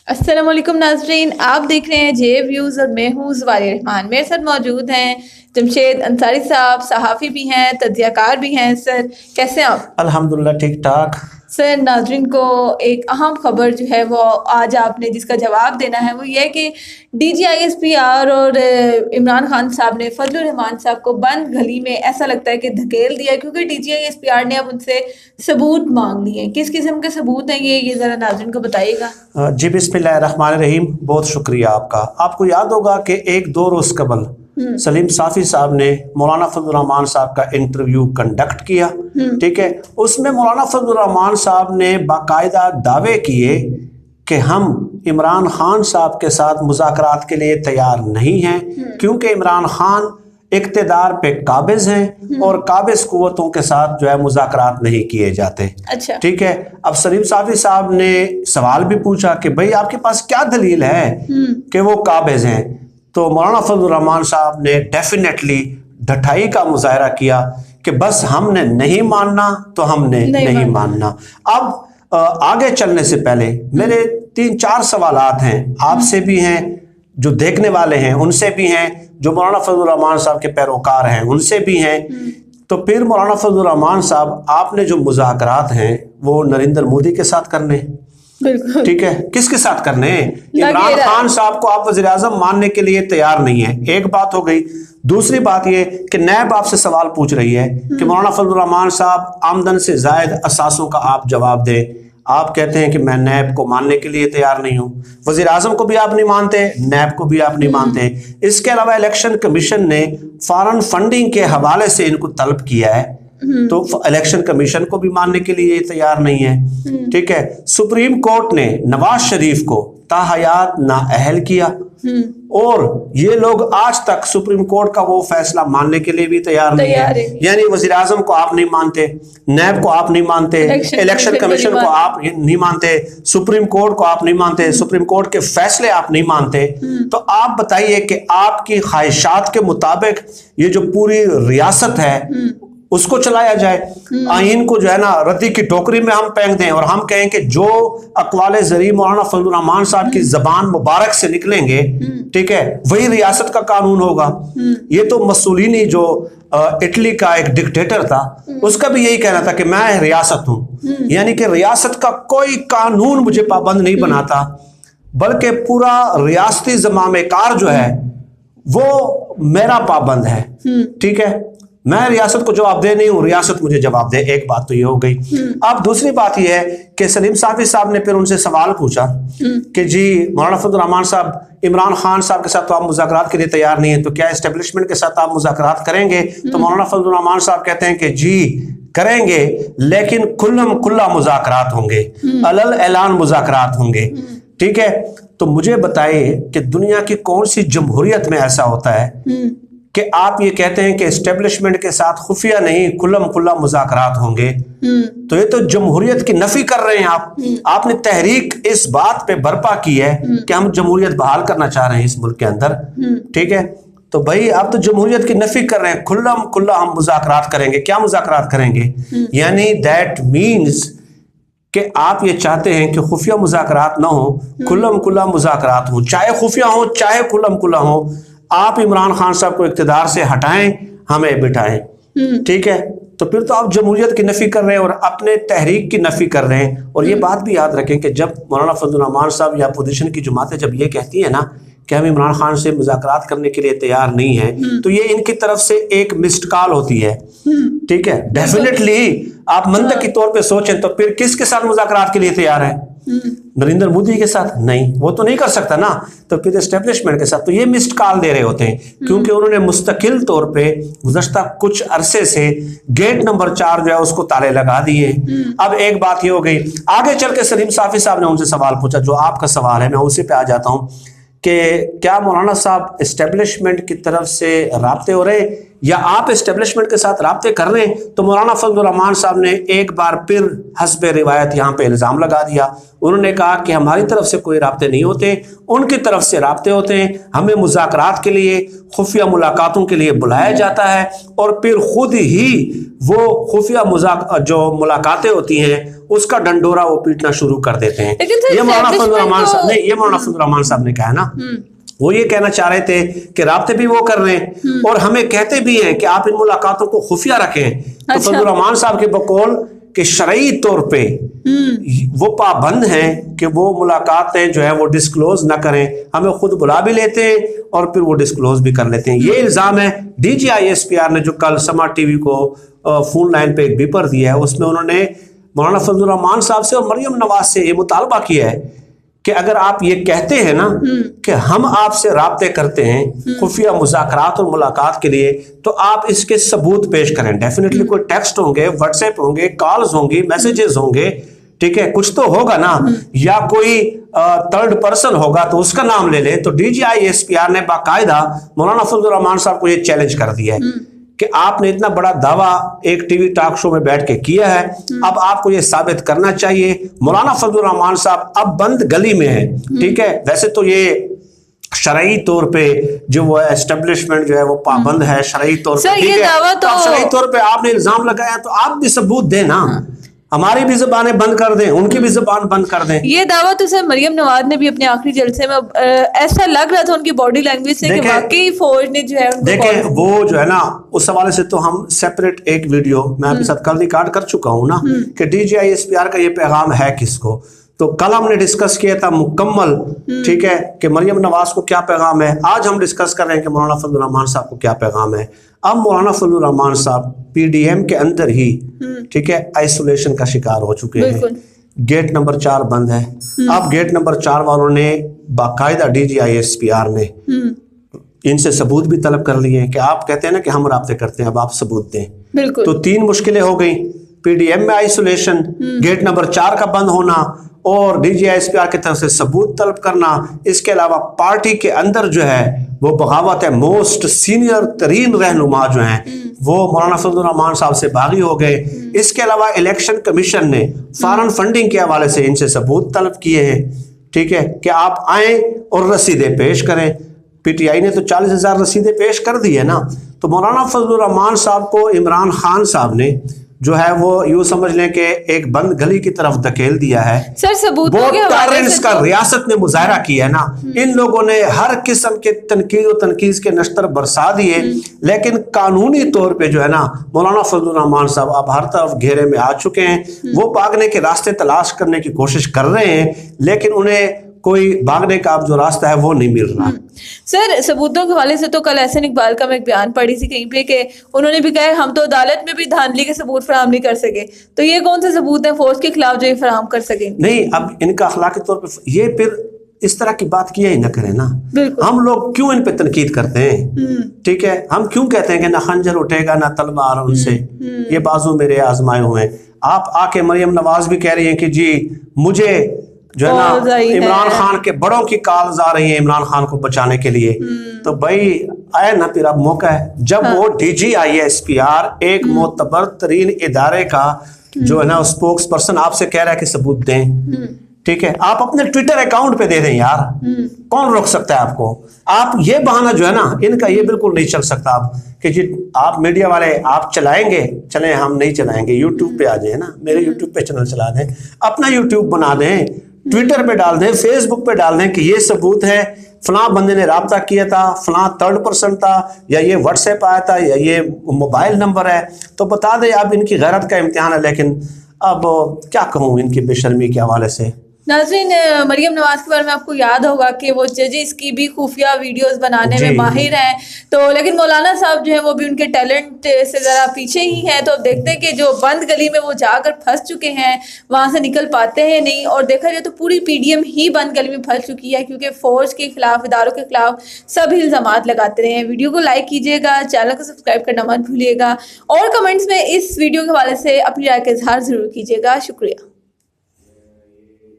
अस्सलाम वालेकुम नाज़रीन, आप देख रहे हैं जे व्यूज़ और मैं हूँ ज़वारिया रहमान। मेरे साथ मौजूद हैं जमशेद अंसारी साहब, सहाफ़ी भी हैं, तज्ज़ियाकार भी हैं। सर कैसे हैं आप? अल्हम्दुलिल्लाह ठीक ठाक। सर नाज़रीन को एक अहम खबर जो है वो आज आपने जिसका जवाब देना है वो ये है कि DGISPR और इमरान खान साहब ने फजलुर रहमान साहब को बंद गली में ऐसा लगता है कि धकेल दिया, क्योंकि DGISPR ने अब उनसे सबूत मांग लिए हैं। किस किस्म के सबूत हैं ये ज़रा नाज़रीन को बताइएगा। जी बिस्मिल्लाहिर्रहमानिर्रहीम, बहुत शुक्रिया आपका। आपको याद होगा कि एक दो रोज़ कबल सलीम साफ़ी साहब ने मौलाना फजलुर रहमान साहब का इंटरव्यू कंडक्ट किया, ठीक है। उसमें मौलाना फजलुर रहमान साहब ने बाकायदा दावे किए कि हम इमरान खान साहब के साथ मुज़ाकरात के लिए तैयार नहीं हैं, क्योंकि इमरान खान इक़्तिदार पे काबिज़ हैं और काबिज़ कुव्वतों के साथ जो है मुज़ाकरात नहीं किए जाते। अच्छा, ठीक है। अब सलीम साफ़ी साहब ने सवाल भी पूछा कि भाई आपके पास क्या दलील है कि वो काबिज़ हैं। तो मौलाना फजलुर रहमान साहब ने डेफिनेटली ढठाई का मुजाहरा किया कि बस हमने नहीं मानना तो हमने नहीं मानना। अब आगे चलने से पहले मेरे 3-4 सवालात हैं, आपसे भी हैं, जो देखने वाले हैं उनसे भी हैं, जो मौलाना फजलुर रहमान साहब के पैरोकार हैं उनसे भी हैं। तो फिर मौलाना फजलुर रहमान साहब, आपने जो मुज़ाकरात हैं वो नरेंद्र मोदी के साथ करने, ठीक है, किसके साथ करने? इमरान खान साहब को आप वज़ीर-ए-आज़म मानने के लिए तैयार नहीं है, एक बात हो गई। दूसरी बात ये कि नैब आपसे सवाल पूछ रही है कि मौलाना फजलुर रहमान साहब आमदन से जायद असासों का आप जवाब दें। आप कहते हैं कि मैं नैब को मानने के लिए तैयार नहीं हूँ, वज़ीर-ए-आज़म को भी आप नहीं मानते, नैब को भी आप नहीं मानते। इसके अलावा इलेक्शन कमीशन ने फॉरेन फंडिंग के हवाले से इनको तलब किया है, तो इलेक्शन कमीशन को भी मानने के लिए तैयार नहीं है, ठीक है। सुप्रीम कोर्ट ने नवाज शरीफ को ताहयात नाअहल किया और ये लोग आज तक सुप्रीम कोर्ट का वो फैसला मानने के लिए भी तैयार नहीं है। यानी वज़ीर-ए-आज़म को आप नहीं मानते, नैब को आप नहीं मानते, इलेक्शन कमीशन को आप नहीं मानते, सुप्रीम कोर्ट को आप नहीं मानते, सुप्रीम कोर्ट के फैसले आप नहीं मानते। तो आप बताइए कि आपकी ख्वाहिशात के मुताबिक ये जो पूरी रियासत है उसको चलाया जाए, आइन को जो है ना रद्दी की टोकरी में हम फेंक दें और हम कहें कि जो अक़वाले ज़री मौलाना फजलुर रहमान साहब की ज़बान मुबारक से निकलेंगे, ठीक है, वही रियासत का कानून होगा। ये तो मसूलिनी जो इटली का एक डिक्टेटर था, उसका भी यही कहना था कि मैं रियासत हूँ, यानी कि रियासत का कोई कानून मुझे पाबंद नहीं बनाता, बल्कि पूरा रियासती ज़मामेकार जो है वो मेरा पाबंद है, ठीक है। मैं रियासत को जवाब दे नहीं हूं, रियासत मुझे जवाब दे। एक बात तो ये हो गई। अब दूसरी बात ये है कि सलीम साफ़ी साहब ने फिर उनसे सवाल पूछा कि जी मौलाना फजलुर रहमान साहब, इमरान खान साहब के साथ तो आप मुज़ाकरात के लिए तैयार नहीं है, तो क्या एस्टेब्लिशमेंट के साथ आप मुज़ाकरात करेंगे? तो मौलाना फजलुर रहमान साहब कहते हैं कि जी करेंगे, लेकिन खुल्लम खुल्ला मुज़ाकरात होंगे, अलल ऐलान मुज़ाकरात होंगे, ठीक है। तो मुझे बताइए कि दुनिया की कौन सी जमहूरियत में ऐसा होता है कि आप ये कहते हैं कि एस्टेब्लिशमेंट के साथ खुफिया नहीं खुल्लम खुल्ला मुज़ाकरात होंगे? तो ये तो जमहूरियत की नफी कर रहे हैं आप। आपने तहरीक इस बात पे बर्पा की है कि हम जमहूरियत बहाल करना चाह रहे हैं इस मुल्क के अंदर, ठीक है। तो भाई आप तो जमहूरियत की नफी कर रहे हैं। खुल्लम खुल्ला हम मुज़ाकरात करेंगे, क्या मुज़ाकरात करेंगे? यानी दैट मीन्स कि आप ये चाहते हैं कि खुफिया मुज़ाकरात ना हो, खुल्लम खुल्ला मुज़ाकरात हो, चाहे खुफिया हो चाहे खुल्लम खुल्ला हो। आप इमरान खान साहब को इक़्तिदार से हटाएं, हमें बिठाएं, ठीक है। तो फिर तो आप जमहूरियत की नफी कर रहे हैं और अपने तहरीक की नफी कर रहे हैं। और ये बात भी याद रखें कि जब मौलाना फजलुर रहमान साहब या अपोजिशन की जमातें जब ये कहती है ना कि हम इमरान खान से मुज़ाकरात करने के लिए तैयार नहीं है, तो ये इनकी तरफ से एक मिस्ड कॉल होती है, ठीक है। डेफिनेटली आप मंतक के तौर पे सोचें तो फिर किसके साथ मुज़ाकरात के लिए तैयार है? नरेंद्र मोदी के साथ? नहीं, वो तो नहीं कर सकता ना। तो फिर एस्टेब्लिशमेंट के साथ तो ये मिस्ड कॉल दे रहे होते हैं, क्योंकि उन्होंने मुस्तकिल तौर पे गुज़श्ता कुछ अरसे से गेट नंबर 4 जो है उसको ताले लगा दिए। अब एक बात ये हो गई, आगे चल के सलीम साफ़ी साहब ने उनसे सवाल पूछा, जो आपका सवाल है मैं उसी पे आ जाता हूँ कि क्या मौलाना साहब एस्टेब्लिशमेंट की तरफ से राब्ते हो रहे या आप एस्टेब्लिशमेंट के साथ राब्ते कर रहे हैं, तो मौलाना फजलुर रहमान साहब ने एक बार फिर हस्बे रिवायत यहाँ पे इल्ज़ाम लगा दिया। उन्होंने कहा कि हमारी तरफ से कोई राब्ते नहीं होते, उनकी तरफ से राब्ते होते हैं, हमें मुज़ाकरात के लिए, खुफिया मुलाकातों के लिए बुलाया जाता है और फिर खुद ही वो खुफिया जो मुलाकातें होती हैं उसका डंडोरा वो पीटना शुरू कर देते हैं। ये मौलाना फजलुर रहमान साहब ने मौलाना फजलुर रहमान साहब ने कहा ना, वो ये कहना चाह रहे थे कि राब्ते भी वो कर रहे हैं और हमें कहते भी हैं कि आप इन मुलाकातों को खुफिया रखें। तो फजलुर रहमान साहब के बकौल कि शरई तौर पे वो पाबंद हैं कि वो मुलाकातें जो है वो डिस्क्लोज ना करें, हमें खुद बुला भी लेते हैं और फिर वो डिस्क्लोज भी कर लेते हैं। ये इल्ज़ाम है DGISPR ने जो कल समा टीवी को फोन लाइन पे एक बीपर दिया है, उसमें उन्होंने मौलाना फजलुर रहमान साहब से और मरियम नवाज से ये मुतालबा किया है कि अगर आप ये कहते हैं ना कि हम आपसे राब्ते करते हैं खुफिया मुज़ाकरात और मुलाकात के लिए, तो आप इसके सबूत पेश करें। डेफिनेटली कोई टेक्स्ट होंगे, व्हाट्सएप होंगे, कॉल्स होंगी, मैसेजेस होंगे, ठीक है, कुछ तो होगा ना, या कोई थर्ड पर्सन होगा तो उसका नाम ले ले। तो DGISPR ने बाकायदा मौलाना फजलुर रहमान साहब को ये चैलेंज कर दिया है कि आपने इतना बड़ा दावा एक टीवी टॉक शो में बैठ के किया है, अब आपको ये साबित करना चाहिए। मौलाना फजलुर रहमान साहब अब बंद गली में है, ठीक है। वैसे तो ये शरई तौर पे जो वो एस्टेब्लिशमेंट जो है वो पाबंद है शरई तौर पे, ठीक है। तो शरई तौर पे आपने इल्जाम लगाया तो आप भी सबूत दें ना, हमारी भी ज़बानें बंद कर दें, उनकी भी ज़बान बंद कर दें। ये दावा तो सर मरियम नवाज ने भी अपने आखिरी जलसे में ऐसा लग रहा था उनकी बॉडी लैंग्वेज से कि वाकई फौज ने जो है देखें वो जो है ना, उस हवाले से तो हम सेपरेट एक वीडियो मैं आपके साथ कल रिकॉर्ड कर चुका हूं ना कि DGISPR का ये पैगाम है किसको। तो कल हमने डिस्कस किया था मुकम्मल, ठीक है, कि मरियम नवाज को क्या पैगाम है। आज हम डिस्कस कर रहे हैं कि मौलाना फजलुर रहमान साहब को क्या पैगाम है। अब मौलाना फजलुर रहमान साहब PDM के अंदर ही, ठीक है, आइसोलेशन का शिकार हो चुके हैं। गेट नंबर 4 बंद है। अब गेट नंबर 4 वालों ने बाकायदा DGISPR ने इनसे सबूत भी तलब कर लिए हैं कि आप कहते हैं ना कि हम राब्ते करते हैं, अब आप सबूत दें। तो 3 मुश्किलें हो गई, PDM में आइसोलेशन, गेट नंबर 4 का बंद होना और DGISPR की तरफ से सबूत तलब करना। इसके अलावा पार्टी के अंदर जो है वो बगावत है, मोस्ट सीनियर तरीन रहनुमा जो हैं वो मौलाना फजलुर रहमान साहब से बागी हो गए। इसके अलावा इलेक्शन कमीशन ने फॉरेन फंडिंग के हवाले से इनसे सबूत तलब किए हैं, ठीक है, कि आप आएँ और रसीदें पेश करें। PTI ने तो 40,000 रसीदें पेश कर दी है ना। तो मौलाना फजलुर रहमान साहब को इमरान खान साहब ने जो है वो यूं समझ लें कि एक बंद गली की तरफ धकेल दिया है। सर सबूतों के हवाले से का रियासत ने मुजाहरा किया है ना, इन लोगों ने हर किस्म के तनकीद और तनकीज के नश्तर बरसा दिए, लेकिन कानूनी तौर पे जो है ना मौलाना फजलुर रहमान साहब अब हर तरफ घेरे में आ चुके हैं। वो भागने के रास्ते तलाश करने की कोशिश कर रहे हैं, लेकिन उन्हें कोई भागने का अब जो रास्ता है वो नहीं मिल रहा। सर सबूतों के हवाले से तो कल एहसन इकबाल का मैं एक बयान पढ़ी थी कहीं पे कि उन्होंने भी कहा हम तो अदालत में भी धांधली के सबूत फराहम नहीं कर सके। तो ये कौन से सबूत हैं फौज के खिलाफ जो ये फराहम कर सके? नहीं, अब इनका अखलाकी तौर पर ये फिर इस तरह की बात किया ही ना करें ना। हम लोग क्यों इन पे तनकीद करते हैं, ठीक है, हम क्यों कहते हैं कि ना खंजर उठेगा ना तलवार उनसे, ये बाजू मेरे आजमाए हुए। आप आके मरियम नवाज भी कह रही हैं कि जी मुझे जो है ना इमरान खान के बड़ों की कॉल्स आ रही है इमरान खान को बचाने के लिए। तो भाई आए ना, फिर अब मौका है जब वो DGISPR एक मोतबर तरीन इदारे का जो है ना स्पोक्स पर्सन आपसे कह रहा है कि सबूत दें, ठीक है, आप अपने ट्विटर अकाउंट पे दे दें यार, कौन रोक सकता है आपको। आप ये बहाना जो है ना इनका ये बिल्कुल नहीं चल सकता आप कि जी आप मीडिया वाले आप चलाएंगे, चलें, हम नहीं चलाएंगे, यूट्यूब पे आ जाए ना, मेरे यूट्यूब पे चैनल चला दें, अपना यूट्यूब बना दें, ट्विटर पे डाल दें, फेसबुक पे डाल दें कि ये सबूत है, फलां बंदे ने राब्ता किया था, फलां थर्ड पर्सन था, या ये व्हाट्सएप आया था, या ये मोबाइल नंबर है, तो बता दें। अब इनकी गैरत का इम्तिहान है, लेकिन अब क्या कहूँ इनकी बेशर्मी के हवाले से। नाज़रीन, मरियम नवाज के बारे में आपको याद होगा कि वो जजेस की भी खुफिया वीडियोस बनाने में माहिर हैं, तो लेकिन मौलाना साहब जो है वो भी उनके टैलेंट से ज़रा पीछे ही हैं। तो अब देखते हैं कि जो बंद गली में वो जाकर फंस चुके हैं वहाँ से निकल पाते हैं नहीं, और देखा जाए तो पूरी PDM ही बंद गली में फंस चुकी है, क्योंकि फ़ौज के खिलाफ, इदारों के खिलाफ सभी इल्ज़ामात लगाते रहे हैं। वीडियो को लाइक कीजिएगा, चैनल को सब्सक्राइब करना मत भूलिएगा, और कमेंट्स में इस वीडियो के हवाले से अपनी राय का इजहार ज़रूर कीजिएगा। शुक्रिया।